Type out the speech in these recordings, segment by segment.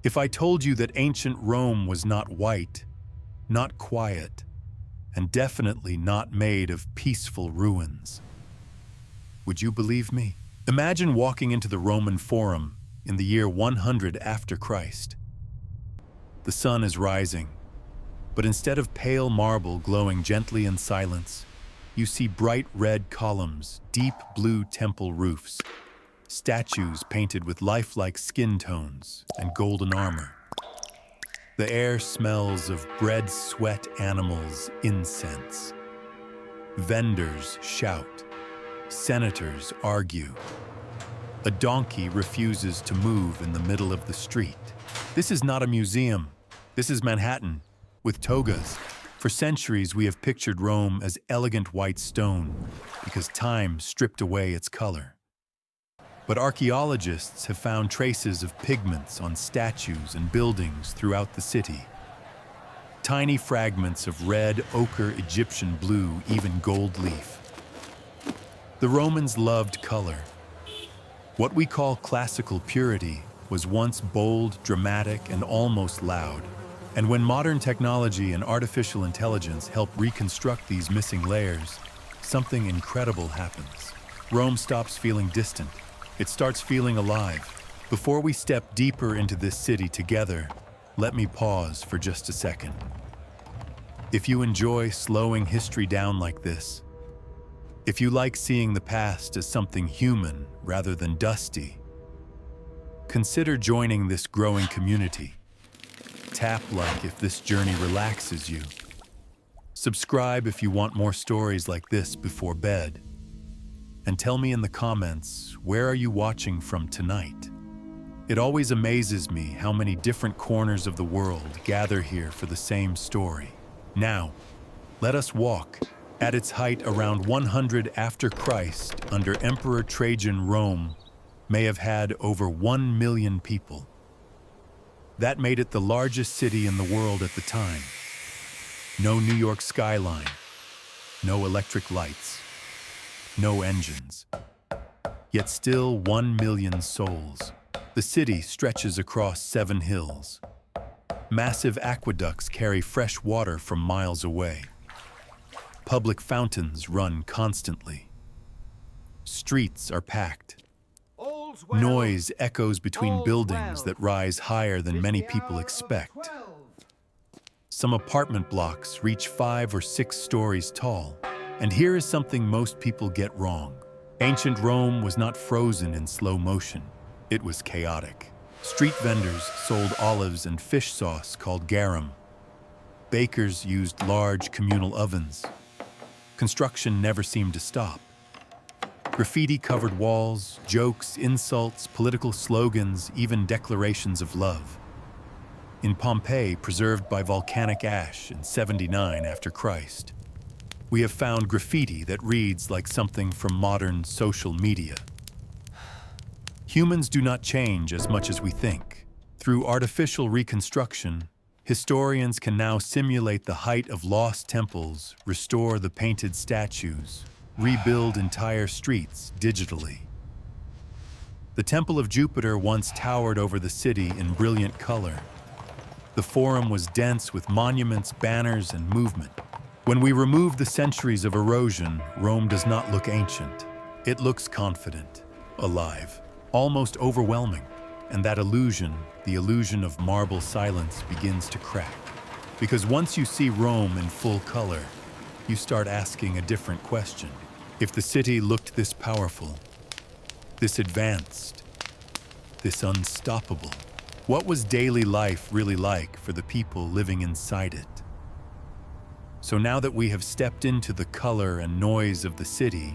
If I told you that ancient Rome was not white, not quiet, and definitely not made of peaceful ruins, would you believe me? Imagine walking into the Roman Forum in the year 100 after Christ. The sun is rising, but instead of pale marble glowing gently in silence, you see bright red columns, deep blue temple roofs, statues painted with lifelike skin tones and golden armor. The air smells of bread, sweat, animals, incense. Vendors shout. Senators argue. A donkey refuses to move in the middle of the street. This is not a museum. This is Manhattan, with togas. For centuries, we have pictured Rome as elegant white stone because time stripped away its color. But archaeologists have found traces of pigments on statues and buildings throughout the city. Tiny fragments of red, ochre, Egyptian blue, even gold leaf. The Romans loved color. What we call classical purity was once bold, dramatic, and almost loud. And when modern technology and artificial intelligence help reconstruct these missing layers, something incredible happens. Rome stops feeling distant. It starts feeling alive. Before we step deeper into this city together, let me pause for just a second. If you enjoy slowing history down like this, if you like seeing the past as something human rather than dusty, consider joining this growing community. Tap like if this journey relaxes you. Subscribe if you want more stories like this before bed. And tell me in the comments, where are you watching from tonight? It always amazes me how many different corners of the world gather here for the same story. Now, let us walk. At its height around 100 after Christ, under Emperor Trajan, Rome may have had over 1 million people. That made it the largest city in the world at the time. No New York skyline, no electric lights, no engines. Yet still 1 million souls. The city stretches across 7 hills. Massive aqueducts carry fresh water from miles away. Public fountains run constantly. Streets are packed. Noise echoes between buildings that rise higher than many people expect. Some apartment blocks reach 5 or 6 stories tall. And here is something most people get wrong. Ancient Rome was not frozen in slow motion. It was chaotic. Street vendors sold olives and fish sauce called garum. Bakers used large communal ovens. Construction never seemed to stop. Graffiti-covered walls, jokes, insults, political slogans, even declarations of love. In Pompeii, preserved by volcanic ash in 79 after Christ, we have found graffiti that reads like something from modern social media. Humans do not change as much as we think. Through artificial reconstruction, historians can now simulate the height of lost temples, restore the painted statues, rebuild entire streets digitally. The Temple of Jupiter once towered over the city in brilliant color. The Forum was dense with monuments, banners, and movement. When we remove the centuries of erosion, Rome does not look ancient. It looks confident, alive, almost overwhelming. And that illusion, the illusion of marble silence, begins to crack. Because once you see Rome in full color, you start asking a different question. If the city looked this powerful, this advanced, this unstoppable, what was daily life really like for the people living inside it? So now that we have stepped into the color and noise of the city,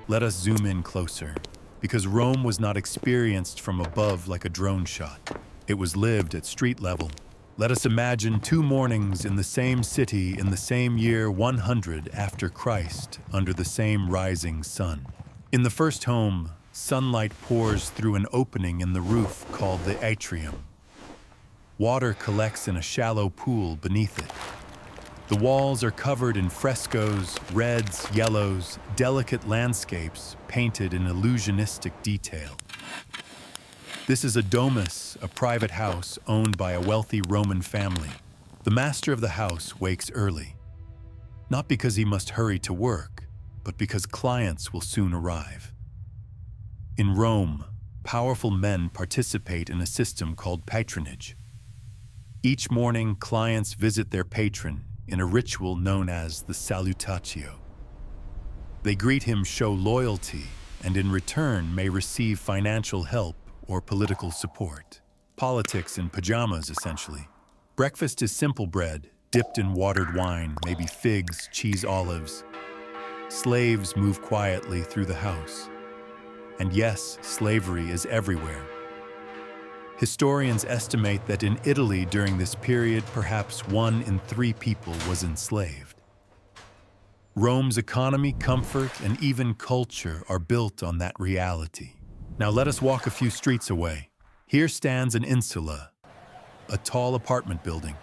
let us zoom in closer. Because Rome was not experienced from above like a drone shot. It was lived at street level. Let us imagine 2 mornings in the same city in the same year 100 after Christ, under the same rising sun. In the first home, sunlight pours through an opening in the roof called the atrium. Water collects in a shallow pool beneath it. The walls are covered in frescoes, reds, yellows, delicate landscapes painted in illusionistic detail. This is a domus, a private house owned by a wealthy Roman family. The master of the house wakes early, not because he must hurry to work, but because clients will soon arrive. In Rome, powerful men participate in a system called patronage. Each morning, clients visit their patron in a ritual known as the salutatio. They greet him, show loyalty, and in return may receive financial help or political support. Politics in pajamas, essentially. Breakfast is simple bread, dipped in watered wine, maybe figs, cheese, olives. Slaves move quietly through the house. And yes, slavery is everywhere. Historians estimate that in Italy during this period, perhaps 1 in 3 people was enslaved. Rome's economy, comfort, and even culture are built on that reality. Now let us walk a few streets away. Here stands an insula, a tall apartment building.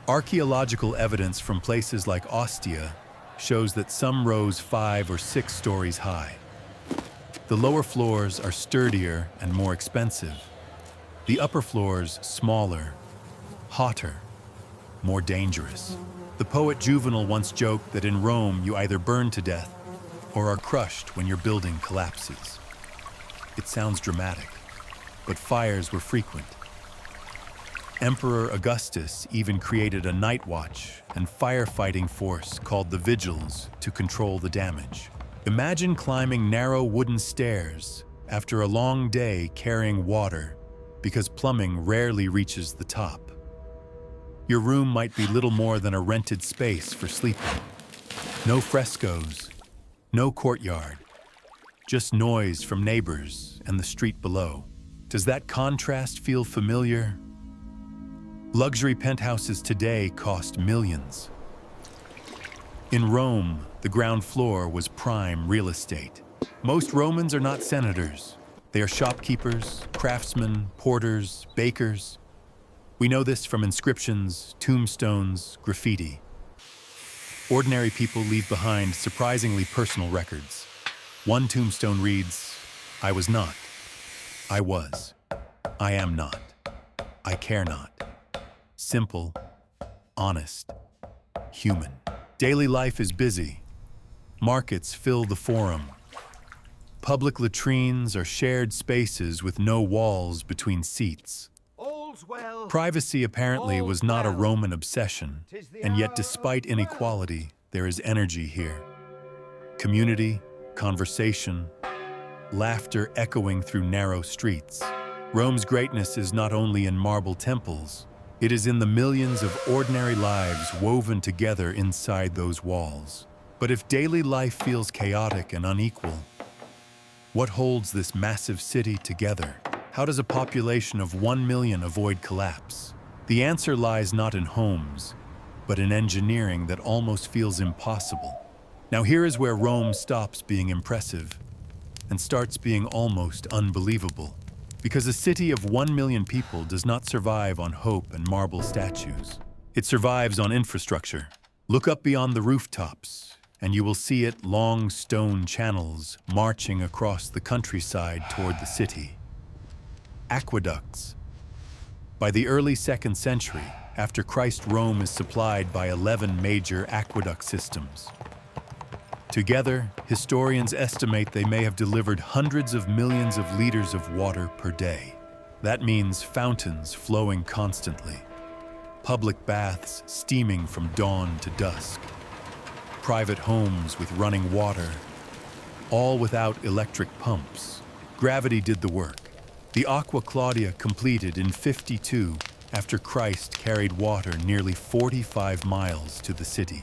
Archaeological evidence from places like Ostia shows that some rose 5 or 6 stories high. The lower floors are sturdier and more expensive. The upper floors smaller, hotter, more dangerous. The poet Juvenal once joked that in Rome you either burn to death or are crushed when your building collapses. It sounds dramatic, but fires were frequent. Emperor Augustus even created a night watch and firefighting force called the Vigils to control the damage. Imagine climbing narrow wooden stairs after a long day carrying water because plumbing rarely reaches the top. Your room might be little more than a rented space for sleeping. No frescoes, no courtyard, just noise from neighbors and the street below. Does that contrast feel familiar? Luxury penthouses today cost millions. In Rome, the ground floor was prime real estate. Most Romans are not senators. They are shopkeepers, craftsmen, porters, bakers. We know this from inscriptions, tombstones, graffiti. Ordinary people leave behind surprisingly personal records. One tombstone reads, "I was not. I was. I am not. I care not." Simple, honest, human. Daily life is busy. Markets fill the forum. Public latrines are shared spaces with no walls between seats. Privacy apparently was not a Roman obsession, and yet despite inequality, there is energy here. Community, conversation, laughter echoing through narrow streets. Rome's greatness is not only in marble temples, it is in the millions of ordinary lives woven together inside those walls. But if daily life feels chaotic and unequal, what holds this massive city together? How does a population of 1 million avoid collapse? The answer lies not in homes, but in engineering that almost feels impossible. Now here is where Rome stops being impressive and starts being almost unbelievable. Because a city of 1 million people does not survive on hope and marble statues. It survives on infrastructure. Look up beyond the rooftops, and you will see it long stone channels marching across the countryside toward the city. Aqueducts. By the early 2nd century, after Christ, Rome is supplied by 11 major aqueduct systems. Together, historians estimate they may have delivered hundreds of millions of liters of water per day. That means fountains flowing constantly, public baths steaming from dawn to dusk, private homes with running water, all without electric pumps. Gravity did the work. The Aqua Claudia completed in 52 after Christ carried water nearly 45 miles to the city.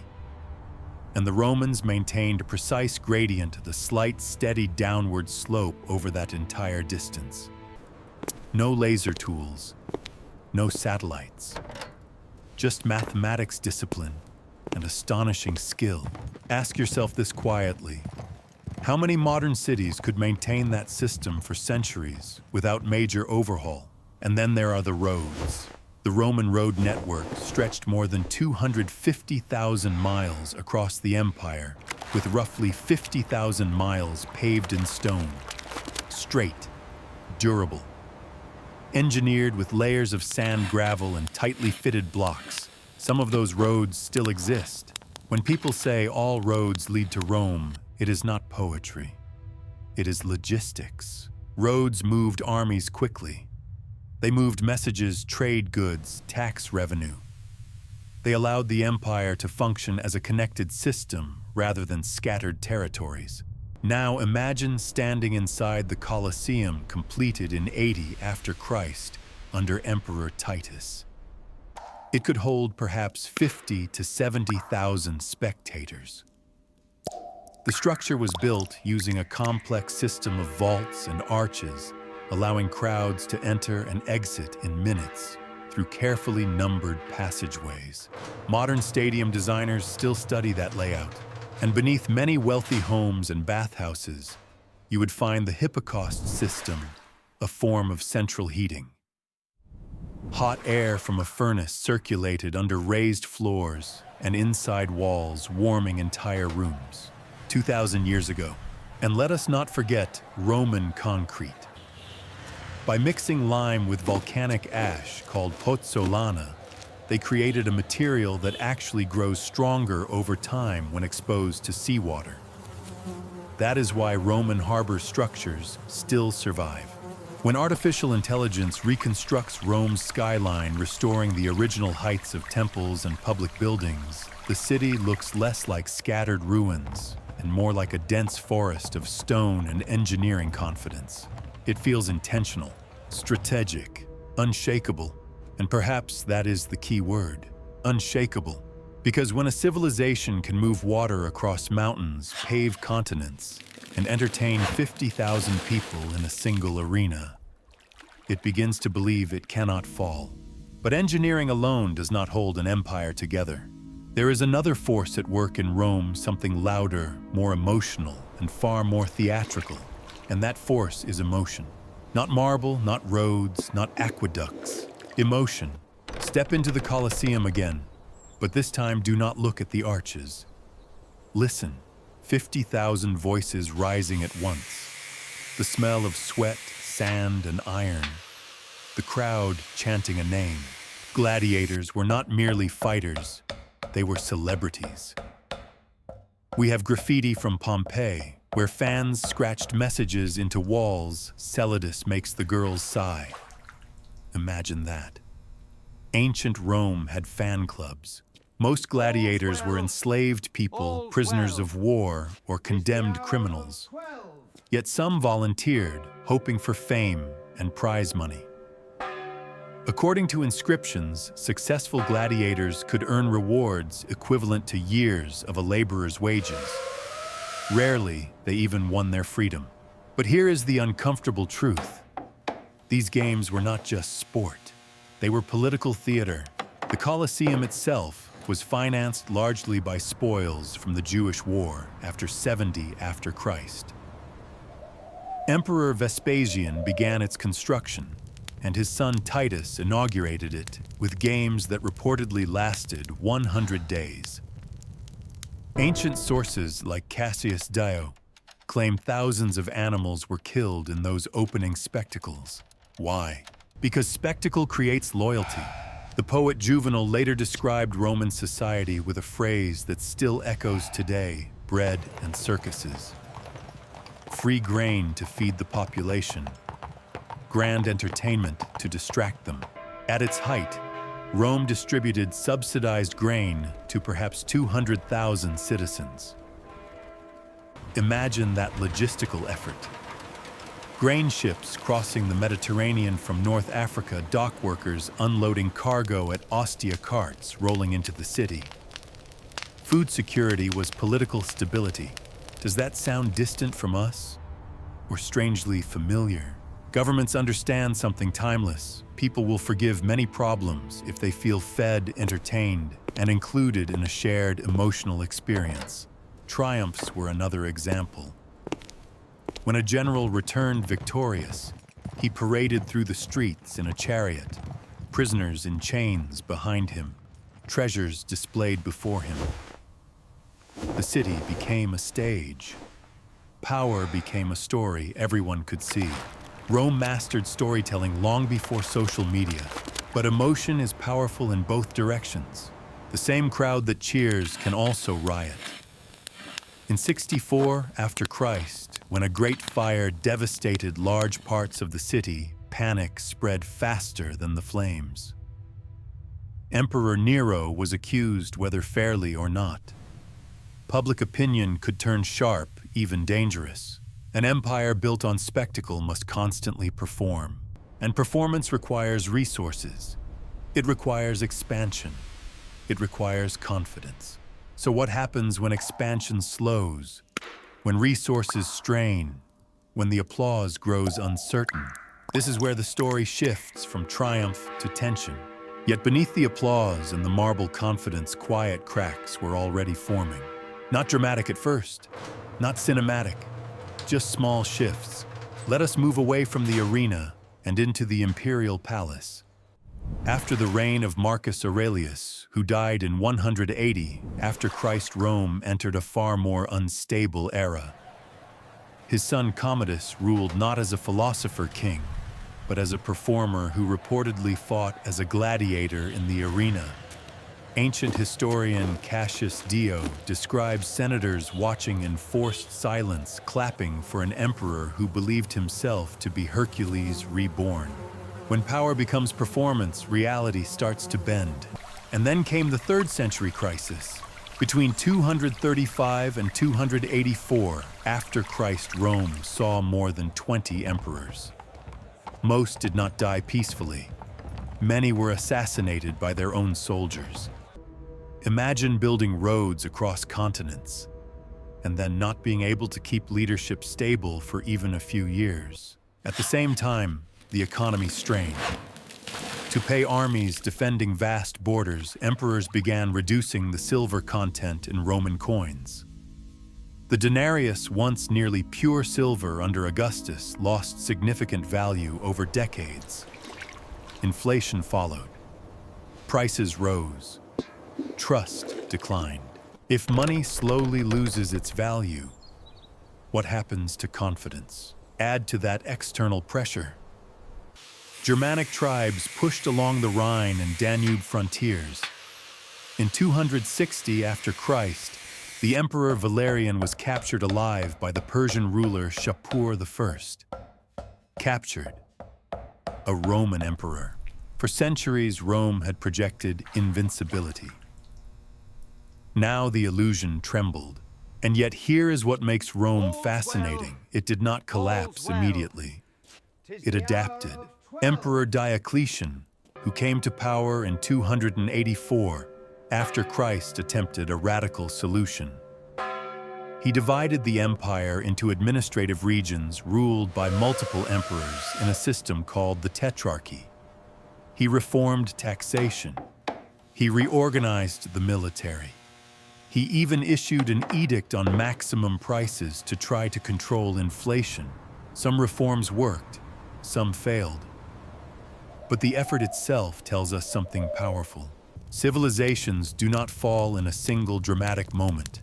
And the Romans maintained a precise gradient, the slight, steady downward slope over that entire distance. No laser tools, no satellites, just mathematics discipline and astonishing skill. Ask yourself this quietly. How many modern cities could maintain that system for centuries without major overhaul? And then there are the roads. The Roman road network stretched more than 250,000 miles across the empire, with roughly 50,000 miles paved in stone. Straight, durable. Engineered with layers of sand, gravel, and tightly fitted blocks, some of those roads still exist. When people say all roads lead to Rome, it is not poetry. It is logistics. Roads moved armies quickly. They moved messages, trade goods, tax revenue. They allowed the empire to function as a connected system rather than scattered territories. Now imagine standing inside the Colosseum completed in 80 after Christ under Emperor Titus. It could hold perhaps 50 to 70,000 spectators. The structure was built using a complex system of vaults and arches, allowing crowds to enter and exit in minutes through carefully numbered passageways. Modern stadium designers still study that layout, and beneath many wealthy homes and bathhouses, you would find the hypocaust system, a form of central heating. Hot air from a furnace circulated under raised floors and inside walls, warming entire rooms. 2,000 years ago. And let us not forget Roman concrete. By mixing lime with volcanic ash called pozzolana, they created a material that actually grows stronger over time when exposed to seawater. That is why Roman harbor structures still survive. When artificial intelligence reconstructs Rome's skyline, restoring the original heights of temples and public buildings, the city looks less like scattered ruins and more like a dense forest of stone and engineering confidence. It feels intentional, strategic, unshakable, and perhaps that is the key word, unshakable. Because when a civilization can move water across mountains, pave continents, and entertain 50,000 people in a single arena, it begins to believe it cannot fall. But engineering alone does not hold an empire together. There is another force at work in Rome, something louder, more emotional, and far more theatrical. And that force is emotion. Not marble, not roads, not aqueducts. Emotion. Step into the Colosseum again, but this time do not look at the arches. Listen. 50,000 voices rising at once. The smell of sweat, sand, and iron. The crowd chanting a name. Gladiators were not merely fighters. They were celebrities. We have graffiti from Pompeii, where fans scratched messages into walls. Celadus makes the girls sigh. Imagine that. Ancient Rome had fan clubs. Most gladiators were enslaved people, prisoners of war, or condemned criminals. Yet some volunteered, hoping for fame and prize money. According to inscriptions, successful gladiators could earn rewards equivalent to years of a laborer's wages. Rarely, they even won their freedom. But here is the uncomfortable truth. These games were not just sport. They were political theater. The Colosseum itself was financed largely by spoils from the Jewish war after 70 after Christ. Emperor Vespasian began its construction, and his son Titus inaugurated it with games that reportedly lasted 100 days. Ancient sources like Cassius Dio claim thousands of animals were killed in those opening spectacles. Why? Because spectacle creates loyalty. The poet Juvenal later described Roman society with a phrase that still echoes today: bread and circuses. Free grain to feed the population. Grand entertainment to distract them. At its height, Rome distributed subsidized grain to perhaps 200,000 citizens. Imagine that logistical effort. Grain ships crossing the Mediterranean from North Africa, dock workers unloading cargo at Ostia carts rolling into the city. Food security was political stability. Does that sound distant from us? Or strangely familiar? Governments understand something timeless. People will forgive many problems if they feel fed, entertained, and included in a shared emotional experience. Triumphs were another example. When a general returned victorious, he paraded through the streets in a chariot, prisoners in chains behind him, treasures displayed before him. The city became a stage. Power became a story everyone could see. Rome mastered storytelling long before social media, but emotion is powerful in both directions. The same crowd that cheers can also riot. In 64 after Christ, when a great fire devastated large parts of the city, panic spread faster than the flames. Emperor Nero was accused whether fairly or not. Public opinion could turn sharp, even dangerous. An empire built on spectacle must constantly perform, and performance requires resources. It requires expansion. It requires confidence. So what happens when expansion slows, when resources strain, when the applause grows uncertain? This is where the story shifts from triumph to tension. Yet beneath the applause and the marble confidence, quiet cracks were already forming. Not dramatic at first, not cinematic, just small shifts. Let us move away from the arena and into the imperial palace. After the reign of Marcus Aurelius, who died in 180 after Christ, Rome entered a far more unstable era. His son Commodus ruled not as a philosopher king, but as a performer who reportedly fought as a gladiator in the arena. Ancient historian Cassius Dio describes senators watching in forced silence, clapping for an emperor who believed himself to be Hercules reborn. When power becomes performance, reality starts to bend. And then came the 3rd century crisis. Between 235 and 284 after Christ, Rome saw more than 20 emperors. Most did not die peacefully. Many were assassinated by their own soldiers. Imagine building roads across continents, and then not being able to keep leadership stable for even a few years. At the same time, the economy strained. To pay armies defending vast borders, emperors began reducing the silver content in Roman coins. The denarius, once nearly pure silver under Augustus, lost significant value over decades. Inflation followed. Prices rose. Trust declined. If money slowly loses its value, what happens to confidence? Add to that external pressure. Germanic tribes pushed along the Rhine and Danube frontiers. In 260 after Christ, the Emperor Valerian was captured alive by the Persian ruler Shapur I. Captured. A Roman emperor. For centuries, Rome had projected invincibility. Now the illusion trembled. And yet here is what makes Rome fascinating. It did not collapse immediately. It adapted. Emperor Diocletian, who came to power in 284 after Christ, attempted a radical solution. He divided the empire into administrative regions ruled by multiple emperors in a system called the Tetrarchy. He reformed taxation. He reorganized the military. He even issued an edict on maximum prices to try to control inflation. Some reforms worked, some failed. But the effort itself tells us something powerful. Civilizations do not fall in a single dramatic moment.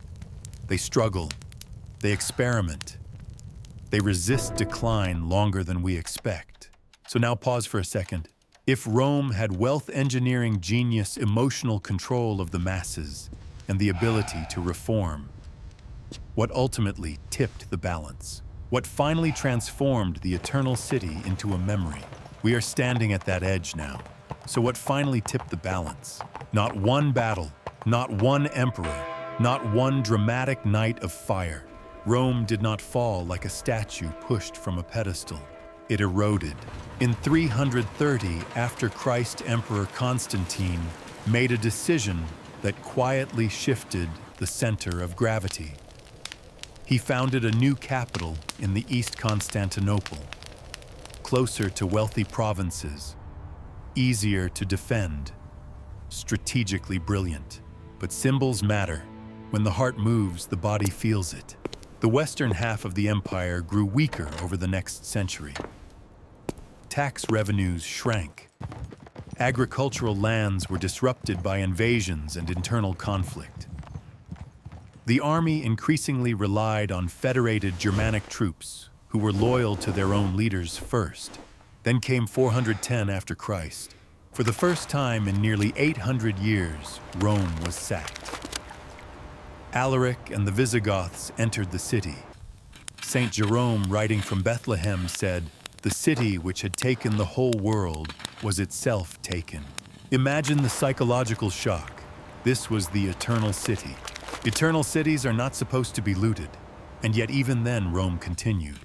They struggle, they experiment, they resist decline longer than we expect. So now pause for a second. If Rome had wealth engineering genius, emotional control of the masses, and the ability to reform, what ultimately tipped the balance? What finally transformed the eternal city into a memory? We are standing at that edge now. So what finally tipped the balance? Not one battle, not one emperor, not one dramatic night of fire. Rome did not fall like a statue pushed from a pedestal. It eroded. In 330 after Christ, Emperor Constantine made a decision that quietly shifted the center of gravity. He founded a new capital in the East Constantinople, closer to wealthy provinces, easier to defend, strategically brilliant. But symbols matter. When the heart moves, the body feels it. The western half of the empire grew weaker over the next century. Tax revenues shrank. Agricultural lands were disrupted by invasions and internal conflict. The army increasingly relied on federated Germanic troops, who were loyal to their own leaders first. Then came 410 after Christ. For the first time in nearly 800 years, Rome was sacked. Alaric and the Visigoths entered the city. Saint Jerome, writing from Bethlehem, said, "The city which had taken the whole world was itself taken." Imagine the psychological shock. This was the eternal city. Eternal cities are not supposed to be looted, and yet even then Rome continued.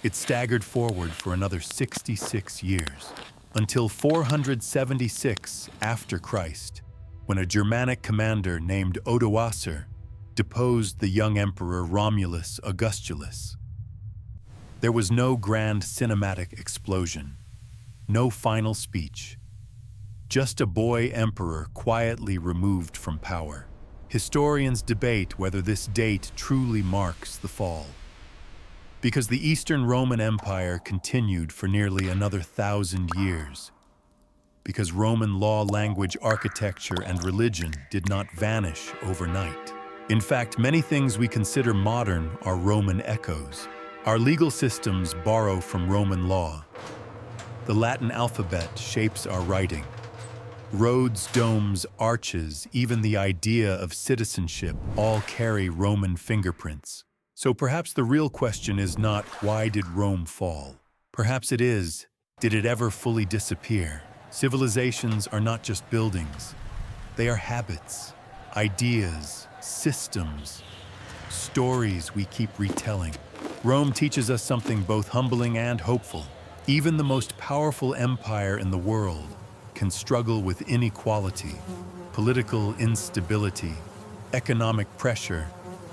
It staggered forward for another 66 years, until 476 after Christ, when a Germanic commander named Odoacer deposed the young emperor Romulus Augustulus. There was no grand cinematic explosion, no final speech, just a boy emperor quietly removed from power. Historians debate whether this date truly marks the fall, because the Eastern Roman Empire continued for nearly another 1,000 years, because Roman law, language, architecture, and religion did not vanish overnight. In fact, many things we consider modern are Roman echoes. Our legal systems borrow from Roman law. The Latin alphabet shapes our writing. Roads, domes, arches, even the idea of citizenship all carry Roman fingerprints. So perhaps the real question is not, why did Rome fall? Perhaps it is, did it ever fully disappear? Civilizations are not just buildings. They are habits, ideas, systems, stories we keep retelling. Rome teaches us something both humbling and hopeful. Even the most powerful empire in the world can struggle with inequality, political instability, economic pressure,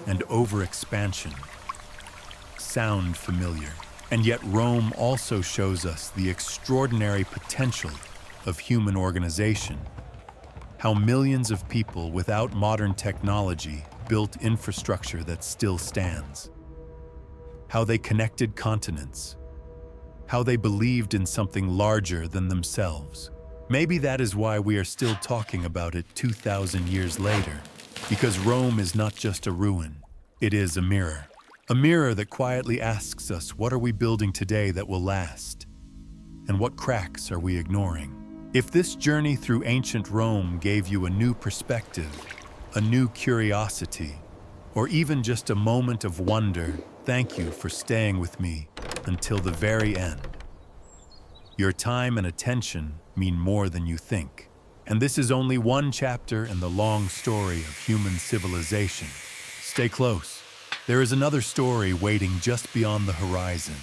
and overexpansion. Sound familiar. And yet Rome also shows us the extraordinary potential of human organization. How millions of people without modern technology built infrastructure that still stands. How they connected continents. How they believed in something larger than themselves. Maybe that is why we are still talking about it 2,000 years later. Because Rome is not just a ruin, it is a mirror. A mirror that quietly asks us, what are we building today that will last? And what cracks are we ignoring? If this journey through ancient Rome gave you a new perspective, a new curiosity, or even just a moment of wonder, thank you for staying with me until the very end. Your time and attention mean more than you think. And this is only one chapter in the long story of human civilization. Stay close. There is another story waiting just beyond the horizon.